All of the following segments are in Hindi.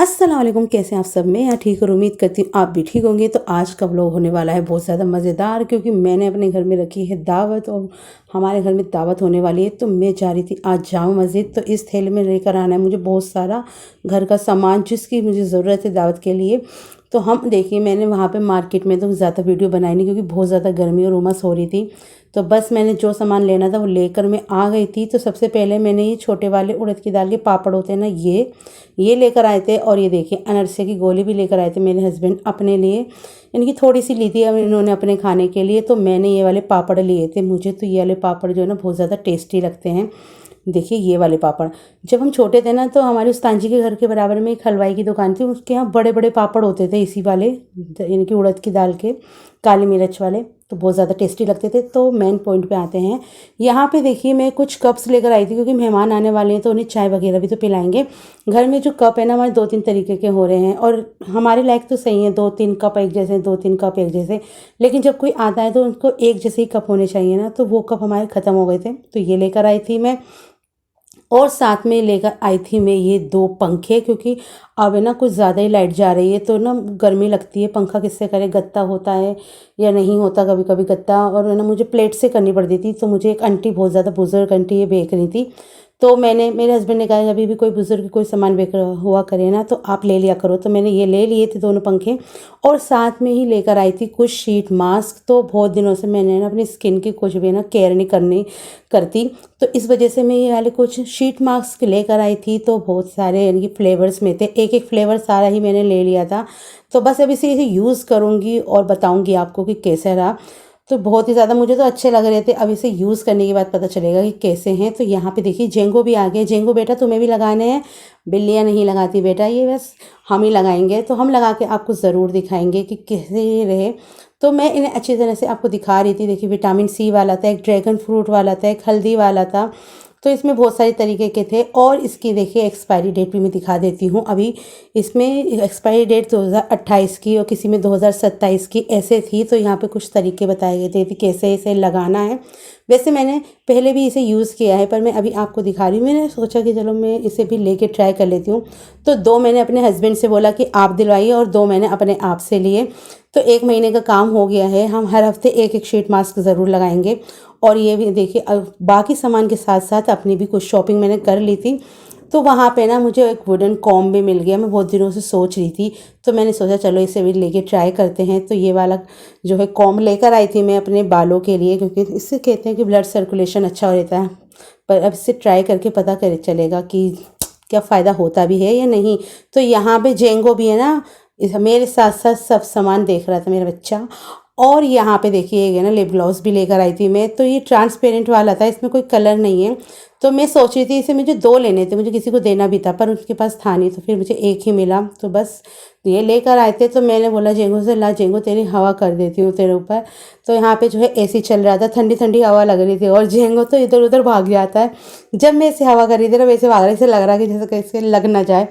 अस्सलाम वालेकुम, कैसे हैं आप सब। मैं यहाँ ठीक और उम्मीद करती हूँ आप भी ठीक होंगे। तो आज का व्लॉग होने वाला है बहुत ज़्यादा मज़ेदार, क्योंकि मैंने अपने घर में रखी है दावत और हमारे घर में दावत होने वाली है। तो मैं जा रही थी आज जामा मस्जिद। तो इस थैले में लेकर आना है मुझे बहुत सारा घर का सामान जिसकी मुझे ज़रूरत है दावत के लिए। तो हम देखिए, मैंने वहाँ पे मार्केट में तो ज़्यादा वीडियो बनाई नहीं, क्योंकि बहुत ज़्यादा गर्मी और उमस हो रही थी। तो बस मैंने जो सामान लेना था वो लेकर मैं आ गई थी। तो सबसे पहले मैंने ये छोटे वाले उड़द की दाल के पापड़ होते हैं ना, ये लेकर आए थे। और ये देखिए अनरसे की गोली भी लेकर आए थे मेरे हस्बैंड अपने लिए। इनकी थोड़ी सी ली थी अब इन्होंने अपने खाने के लिए। तो मैंने ये वाले पापड़ लिए थे। मुझे तो ये वाले पापड़ जो है ना बहुत ज़्यादा टेस्टी लगते हैं। देखिए ये वाले पापड़, जब हम छोटे थे ना तो हमारे उस्ताद जी के घर के बराबर में एक हलवाई की दुकान थी, उसके यहाँ बड़े बड़े पापड़ होते थे इसी वाले, इनकी उड़द की दाल के काली मिर्च वाले। तो बहुत ज़्यादा टेस्टी लगते थे। तो मेन पॉइंट पे आते हैं। यहाँ पे देखिए मैं कुछ कप्स लेकर आई थी, क्योंकि मेहमान आने वाले हैं तो उन्हें चाय वगैरह भी तो पिलाएंगे। घर में जो कप है ना हमारे 2-3 तरीके के हो रहे हैं, और हमारे लायक तो सही है, 2-3 कप एक जैसे, 2-3 कप एक जैसे। लेकिन जब कोई आता है तो उनको एक जैसे ही कप होने चाहिए ना, तो वो कप हमारे ख़त्म हो गए थे। तो ये लेकर आई थी मैं। और साथ में लेकर आई थी मैं ये 2 पंखे, क्योंकि अब है ना कुछ ज़्यादा ही लाइट जा रही है तो ना गर्मी लगती है। पंखा किससे करे, गत्ता होता है या नहीं होता कभी कभी गत्ता, और है ना मुझे प्लेट से करनी पड़ती थी। तो मुझे एक आंटी, बहुत ज़्यादा बुजुर्ग आंटी ये बेच रही थी। तो मेरे हस्बैंड ने कहा अभी भी कोई बुजुर्ग कोई सामान बेच हुआ करे ना तो आप ले लिया करो। तो मैंने ये ले लिए थे दोनों पंखे। और साथ में ही लेकर आई थी कुछ शीट मास्क। तो बहुत दिनों से मैंने ना अपनी स्किन की कुछ भी ना केयर नहीं करती, तो इस वजह से मैं ये वाले कुछ शीट मास्क लेकर आई थी। तो बहुत सारे यानी कि फ्लेवर्स में थे, एक एक फ्लेवर सारा ही मैंने ले लिया था। तो बस अब इसे यूज़ करूँगी और बताऊँगी आपको कि कैसे रहा। तो बहुत ही ज़्यादा मुझे तो अच्छे लग रहे थे। अब इसे यूज़ करने के बाद पता चलेगा कि कैसे हैं। तो यहाँ पे देखिए जेंगो भी आ गए। जेंगो बेटा तुम्हें भी लगाने हैं, बिल्लियाँ नहीं लगाती बेटा, ये बस हम ही लगाएंगे। तो हम लगा के आपको ज़रूर दिखाएंगे कि कैसे ये रहे। तो मैं इन्हें अच्छी तरह से आपको दिखा रही थी। देखिए विटामिन सी वाला था, एक ड्रैगन फ्रूट वाला था, एक हल्दी वाला था। तो इसमें बहुत सारे तरीके के थे। और इसकी देखिए एक्सपायरी डेट भी मैं दिखा देती हूँ। अभी इसमें एक्सपायरी डेट 2028 की और किसी में 2027 की ऐसे थी। तो यहाँ पे कुछ तरीके बताए गए थे कि कैसे इसे लगाना है। वैसे मैंने पहले भी इसे यूज़ किया है, पर मैं अभी आपको दिखा रही हूँ। मैंने सोचा कि चलो मैं इसे भी लेके ट्राई कर लेती हूँ। तो 2 मैंने अपने हस्बैंड से बोला कि आप दिलवाइए, और 2 मैंने अपने आप से लिए। तो 1 महीने का काम हो गया है। हम हर हफ्ते एक एक शीट मास्क ज़रूर लगाएंगे। और ये भी देखिए बाकी सामान के साथ साथ अपनी भी कुछ शॉपिंग मैंने कर ली थी। तो वहाँ पे ना मुझे एक वुडन कॉम्ब भी मिल गया। मैं बहुत दिनों से सोच रही थी, तो मैंने सोचा चलो इसे भी लेके ट्राई करते हैं। तो ये वाला जो है कॉम्ब लेकर आई थी मैं अपने बालों के लिए, क्योंकि इससे कहते हैं कि ब्लड सर्कुलेशन अच्छा हो रहता है। पर अब इसे ट्राई करके पता कर चलेगा कि क्या फ़ायदा होता भी है या नहीं। तो यहाँ पे जेंगो भी है ना, मेरे साथ साथ सब सामान देख रहा था मेरा बच्चा। और यहाँ पे देखिए ये ना लिप ग्लॉस भी लेकर आई थी मैं। तो ये ट्रांसपेरेंट वाला था, इसमें कोई कलर नहीं है। तो मैं सोच रही थी इसे मुझे 2 लेने थे, मुझे किसी को देना भी था, पर उसके पास था नहीं। तो फिर मुझे एक ही मिला, तो बस ये लेकर आए थे। तो मैंने बोला जेंगो से, ला जेंगो तेरी हवा कर देती हूँ तेरे ऊपर। तो यहाँ पे जो है एसी चल रहा था, ठंडी ठंडी हवा लग रही थी, और जेंगो तो इधर उधर भाग जाता है। जब मैं इसे हवा कर रही थी ना वैसे भाग रहा, इसे लग रहा कि जैसे कैसे लग ना जाए।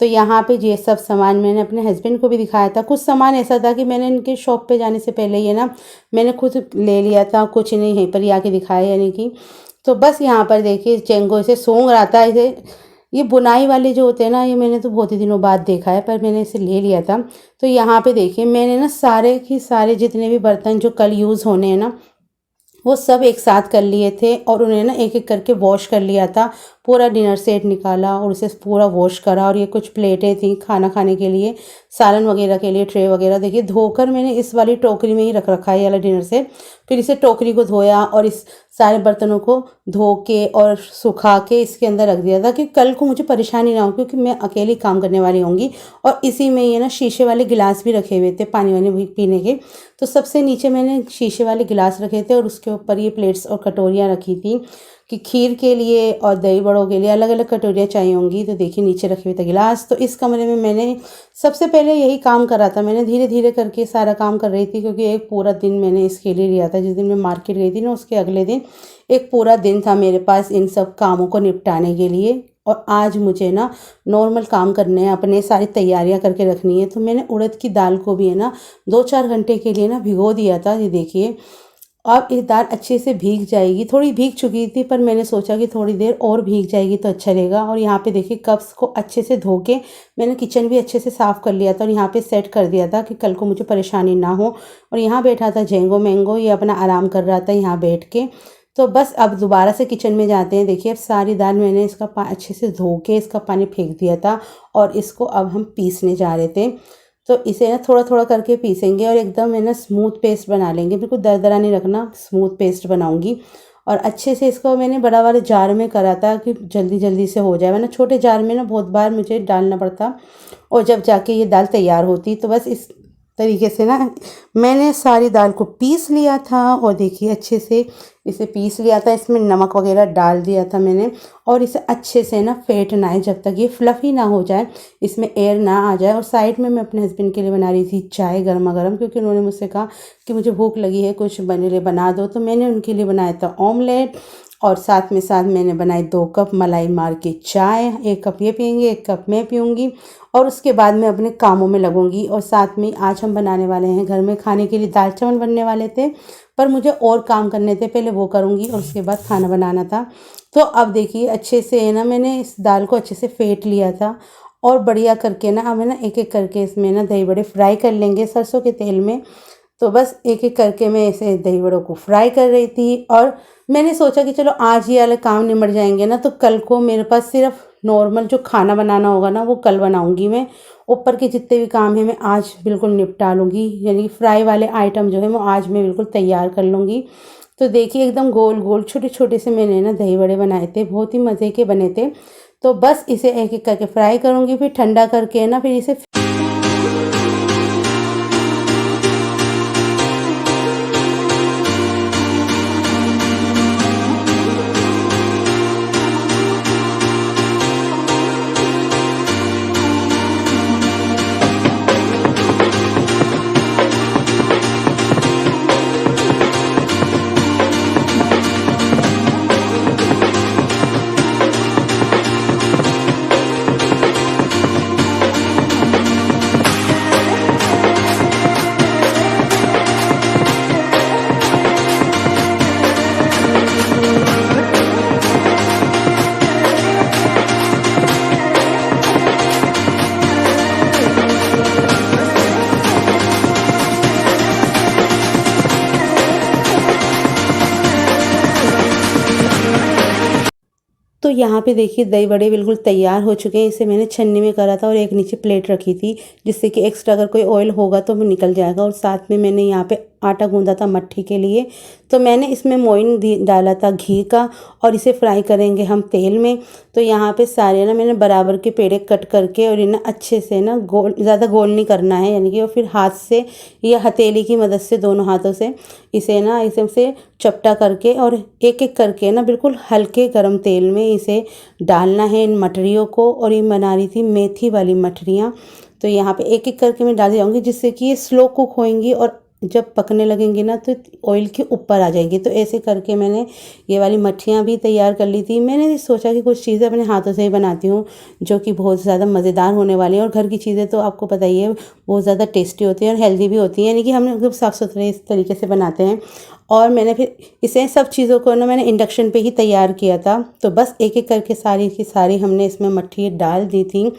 तो यहाँ पे ये सब सामान मैंने अपने हस्बैंड को भी दिखाया था। कुछ सामान ऐसा था कि मैंने इनके शॉप पे जाने से पहले ये ना मैंने खुद ले लिया था, कुछ नहीं यहीं पर ही आके दिखाया यानी कि। तो बस यहाँ पर देखिए जेंगो इसे सूंघ रहा था। इसे ये बुनाई वाले जो होते हैं ना, ये मैंने तो बहुत ही दिनों बाद देखा है, पर मैंने इसे ले लिया था। तो यहाँ पे देखिए मैंने ना सारे के सारे जितने भी बर्तन जो कल यूज़ होने हैं ना, वो सब एक साथ कर लिए थे। और उन्हें ना एक एक करके वॉश कर लिया था। पूरा डिनर सेट निकाला और उसे पूरा वॉश करा। और ये कुछ प्लेटें थी खाना खाने के लिए, सालन वगैरह के लिए, ट्रे वगैरह देखिए धोकर मैंने इस वाली टोकरी में ही रख रखा है, ये वाला डिनर सेट। फिर इसे टोकरी को धोया और इस सारे बर्तनों को धो के और सुखा के इसके अंदर रख दिया था कि कल को मुझे परेशानी ना हो, क्योंकि मैं अकेली काम करने वाली होंगी। और इसी में ये ना शीशे वाले गिलास भी रखे हुए थे पानी वानी पीने के। तो सबसे नीचे मैंने शीशे वाले गिलास रखे थे, और उसके ऊपर ये प्लेट्स और कटोरियाँ रखी थी कि खीर के लिए और दही बड़ों के लिए अलग अलग कटोरियाँ चाहिए होंगी। तो देखिए नीचे रखे हुए थे गिलास। तो इस कमरे में मैंने सबसे पहले यही काम करा था। मैंने धीरे धीरे करके सारा काम कर रही थी, क्योंकि एक पूरा दिन मैंने इसके लिए लिया था। जिस दिन मैं मार्केट गई थी ना, उसके अगले दिन एक पूरा दिन था मेरे पास इन सब कामों को निपटाने के लिए। और आज मुझे ना नॉर्मल काम करने हैं, अपने सारी तैयारियां करके रखनी है। तो मैंने उड़द की दाल को भी है ना 2-4 घंटे के लिए ना भिगो दिया था, ये देखिए। अब ये दाल अच्छे से भीग जाएगी, थोड़ी भीग चुकी थी पर मैंने सोचा कि थोड़ी देर और भीग जाएगी तो अच्छा रहेगा। और यहाँ पे देखिए कप्स को अच्छे से धो के मैंने किचन भी अच्छे से साफ़ कर लिया था और यहाँ पे सेट कर दिया था कि कल को मुझे परेशानी ना हो। और यहाँ बैठा था जेंगो मैंगो, ये अपना आराम कर रहा था यहाँ बैठ के। तो बस अब दोबारा से किचन में जाते हैं। देखिए अब सारी दाल मैंने इसका अच्छे से धो के इसका पानी फेंक दिया था और इसको अब हम पीसने जा रहे थे। तो इसे ना थोड़ा थोड़ा करके पीसेंगे और एकदम है ना स्मूथ पेस्ट बना लेंगे, बिल्कुल दरदरा नहीं रखना, स्मूथ पेस्ट बनाऊंगी। और अच्छे से इसको मैंने बड़ा वाले जार में करा था कि जल्दी जल्दी से हो जाए, वरना छोटे जार में ना बहुत बार मुझे डालना पड़ता और जब जाके ये दाल तैयार होती। तो बस इस तरीके से ना मैंने सारी दाल को पीस लिया था और देखिए अच्छे से इसे पीस लिया था। इसमें नमक वगैरह डाल दिया था मैंने और इसे अच्छे से ना फेंटना है जब तक ये फ्लफ़ी ना हो जाए, इसमें एयर ना आ जाए। और साइड में मैं अपने हस्बैंड के लिए बना रही थी चाय गर्मा गर्म, क्योंकि उन्होंने मुझसे कहा कि मुझे भूख लगी है, कुछ बने लिए बना दो। तो मैंने उनके लिए बनाया था ऑमलेट और साथ में मैंने बनाई 2 कप मलाई मार के चाय, 1 कप ये पियेंगे, 1 कप मैं पीऊँगी और उसके बाद मैं अपने कामों में लगूंगी। और साथ में आज हम बनाने वाले हैं घर में खाने के लिए, दाल चावल बनने वाले थे पर मुझे और काम करने थे, पहले वो करूंगी और उसके बाद खाना बनाना था। तो अब देखिए अच्छे से है ना मैंने इस दाल को अच्छे से फेंट लिया था और बढ़िया करके ना अब है ना एक एक करके इसमें ना दही बड़े फ्राई कर लेंगे सरसों के तेल में। तो बस एक एक करके मैं ऐसे दही बड़ों को फ्राई कर रही थी और मैंने सोचा कि चलो आज ये वाले काम निमट जाएंगे ना तो कल को मेरे पास सिर्फ नॉर्मल जो खाना बनाना होगा ना वो कल बनाऊंगी मैं। ऊपर के जितने भी काम हैं मैं आज बिल्कुल निपटा लूँगी, यानी कि फ्राई वाले आइटम जो है वो आज मैं बिल्कुल तैयार कर लूँगी। तो देखिए एकदम गोल गोल छोटे छोटे से मैंने ना दही बड़े बनाए थे, बहुत ही मज़े के बने थे। तो बस इसे एक एक करके फ्राई करूँगी, फिर ठंडा करके ना फिर इसे तो यहाँ पे देखिए दही बड़े बिल्कुल तैयार हो चुके हैं। इसे मैंने छन्नी में करा था और एक नीचे प्लेट रखी थी जिससे कि एक्स्ट्रा अगर कोई ऑयल होगा तो वो निकल जाएगा। और साथ में मैंने यहाँ पे आटा गूंदा था मट्ठी के लिए, तो मैंने इसमें मोइन डाला था घी का और इसे फ्राई करेंगे हम तेल में। तो यहाँ पे सारे ना मैंने बराबर के पेड़े कट करके और इन्हें अच्छे से ना गोल, ज़्यादा गोल नहीं करना है, यानी कि और फिर हाथ से या हथेली की मदद से दोनों हाथों से इसे ना इसे से चपटा करके और एक एक करके ना बिल्कुल हल्के गरम तेल में इसे डालना है इन मटरियों को। और ये बना रही थी मेथी वाली मटरियाँ, तो यहाँ पे एक एक करके मैं डाल जाऊँगी जिससे कि ये स्लो कुक होएंगी और जब पकने लगेंगी ना तो ऑयल के ऊपर आ जाएगी। तो ऐसे करके मैंने ये वाली मट्ठियाँ भी तैयार कर ली थी। मैंने सोचा कि कुछ चीज़ें अपने हाथों से ही बनाती हूँ जो कि बहुत ज़्यादा मज़ेदार होने वाली है। और घर की चीज़ें तो आपको पता ही है बहुत ज़्यादा टेस्टी होती हैं और हेल्दी भी होती हैं, यानी कि हम एकदम साफ़ सुथरे इस तरीके से बनाते हैं। और मैंने फिर इसे सब चीज़ों को ना मैंने इंडक्शन पे ही तैयार किया था। तो बस एक एक करके सारी की सारी हमने इसमें मट्ठी डाल दी थी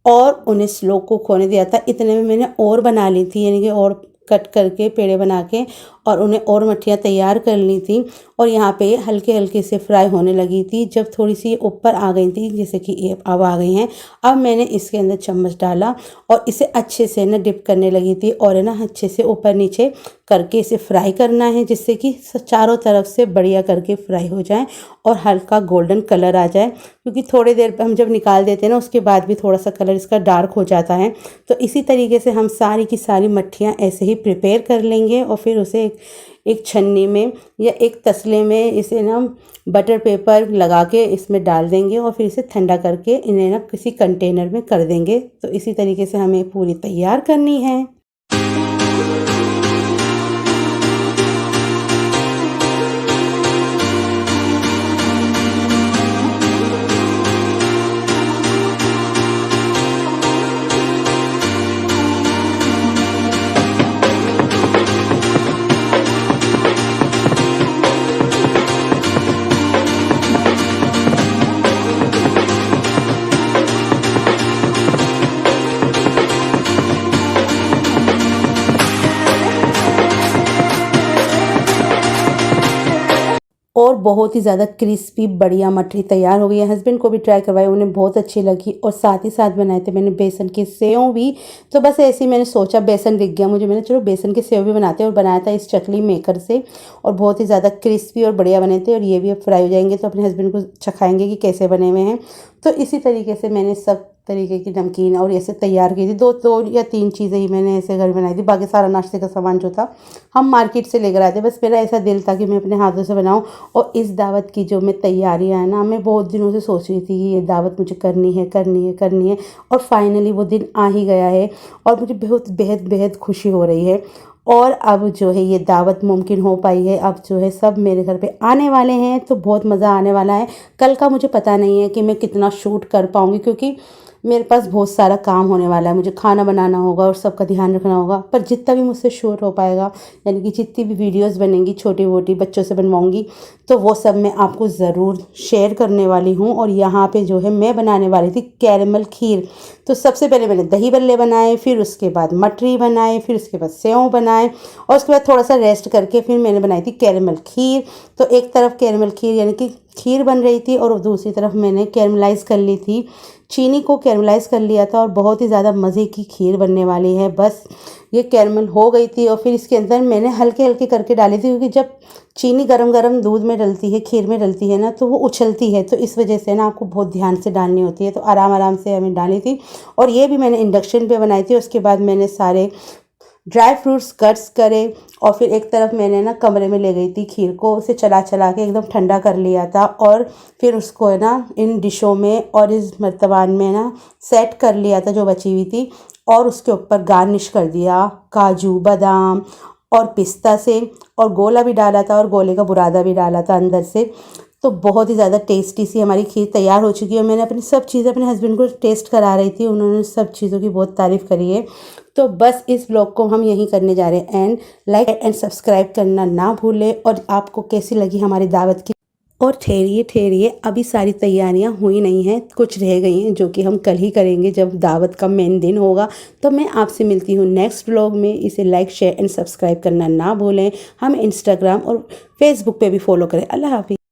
और उन्हें स्लो कुक होने दिया था। इतने में मैंने और बना ली थी, यानी कि और कट करके पेड़े बना के और उन्हें और मट्ठियाँ तैयार कर ली थी। और यहाँ पे हल्के हल्के से फ्राई होने लगी थी। जब थोड़ी सी ऊपर आ गई थी, जैसे कि ये अब आ गई हैं, अब मैंने इसके अंदर चम्मच डाला और इसे अच्छे से ना डिप करने लगी थी और है ना अच्छे से ऊपर नीचे करके इसे फ्राई करना है जिससे कि चारों तरफ से बढ़िया करके फ्राई हो जाए और हल्का गोल्डन कलर आ जाए। क्योंकि थोड़ी देर हम जब निकाल देते हैं ना उसके बाद भी थोड़ा सा कलर इसका डार्क हो जाता है। तो इसी तरीके से हम सारी की सारी मट्ठियाँ ऐसे ही प्रिपेयर कर लेंगे और फिर उसे एक छन्नी में या एक तसले में इसे ना बटर पेपर लगा के इसमें डाल देंगे और फिर इसे ठंडा करके इन्हें ना किसी कंटेनर में कर देंगे। तो इसी तरीके से हमें पूरी तैयार करनी है। बहुत ही ज़्यादा क्रिस्पी बढ़िया मठरी तैयार हो गई है। हस्बैंड को भी ट्राई करवाई, उन्हें बहुत अच्छी लगी। और साथ ही साथ बनाए थे मैंने बेसन के सेव भी। तो बस ऐसे ही मैंने सोचा, बेसन दिख गया मुझे, मैंने चलो बेसन के सेव भी बनाते हैं। और बनाया था इस चकली मेकर से, और बहुत ही ज़्यादा क्रिस्पी और बढ़िया बने थे। और ये भी अब फ्राई हो जाएंगे तो अपने हस्बैंड को चखाएंगे कि कैसे बने हुए हैं। तो इसी तरीके से मैंने सब तरीके की नमकीन और ऐसे तैयार की थी। दो या तीन चीज़ें ही मैंने ऐसे घर बनाई थी, बाकी सारा नाश्ते का सामान जो था हम मार्केट से लेकर आए थे। बस मेरा ऐसा दिल था कि मैं अपने हाथों से बनाऊं। और इस दावत की जो मैं तैयारियां है ना, मैं बहुत दिनों से सोच रही थी कि ये दावत मुझे करनी है करनी है करनी है। और फाइनली वो दिन आ ही गया है और मुझे बहुत बेहद बेहद खुशी हो रही है। और अब जो है ये दावत मुमकिन हो पाई है। अब जो है सब मेरे घर पे आने वाले हैं, तो बहुत मज़ा आने वाला है। कल का मुझे पता नहीं है कि मैं कितना शूट कर पाऊँगी, क्योंकि मेरे पास बहुत सारा काम होने वाला है। मुझे खाना बनाना होगा और सबका ध्यान रखना होगा। पर जितना भी मुझसे शूट हो पाएगा, यानी कि जितनी भी वीडियोस बनेंगी छोटी मोटी बच्चों से बनवाऊंगी, तो वो सब मैं आपको ज़रूर शेयर करने वाली हूँ। और यहाँ पे जो है मैं बनाने वाली थी कैरेमल खीर। तो सबसे पहले मैंने दही बल्ले बनाए, फिर उसके बाद मटरी बनाए, फिर उसके बाद सेव बनाए, और उसके बाद थोड़ा सा रेस्ट करके फिर मैंने बनाई थी कैरेमल खीर। तो एक तरफ कैरेमल खीर यानी कि खीर बन रही थी, और दूसरी तरफ मैंने कैरमलाइज़ कर ली थी, चीनी को कैरमलाइज़ कर लिया था। और बहुत ही ज़्यादा मज़े की खीर बनने वाली है। बस ये कैरमल हो गई थी, और फिर इसके अंदर मैंने हल्के हल्के करके डाली थी, क्योंकि जब चीनी गरम गरम दूध में डलती है, खीर में डलती है ना, तो वो उछलती है। तो इस वजह से ना आपको बहुत ध्यान से डालनी होती है। तो आराम आराम से हमें डाली थी। और ये भी मैंने इंडक्शन पे बनाई थी। उसके बाद मैंने सारे ड्राई फ्रूट्स कट्स करे, और फिर एक तरफ मैंने ना कमरे में ले गई थी खीर को, उसे चला चला के एकदम ठंडा कर लिया था। और फिर उसको है ना इन डिशों में और इस मर्तबान में ना सेट कर लिया था जो बची हुई थी। और उसके ऊपर गार्निश कर दिया काजू बादाम और पिस्ता से, और गोला भी डाला था और गोले का बुरादा भी डाला था अंदर से। तो बहुत ही ज़्यादा टेस्टी सी हमारी खीर तैयार हो चुकी है। मैंने अपनी सब चीज़ें अपने हस्बैंड को टेस्ट करा रही थी, उन्होंने सब चीज़ों की बहुत तारीफ़ करी है। तो बस इस ब्लॉग को हम यहीं करने जा रहे हैं। एंड लाइक एंड सब्सक्राइब करना ना भूलें। और आपको कैसी लगी हमारी दावत की। और ठहरिए ठहरिए, अभी सारी तैयारियां हुई नहीं हैं, कुछ रह गई हैं जो कि हम कल ही करेंगे जब दावत का मेन दिन होगा। तो मैं आपसे मिलती हूँ नेक्स्ट ब्लॉग में। इसे लाइक शेयर एंड सब्सक्राइब करना ना भूलें। हम इंस्टाग्राम और फेसबुक पे भी फॉलो करें। अल्लाह हाफिज़।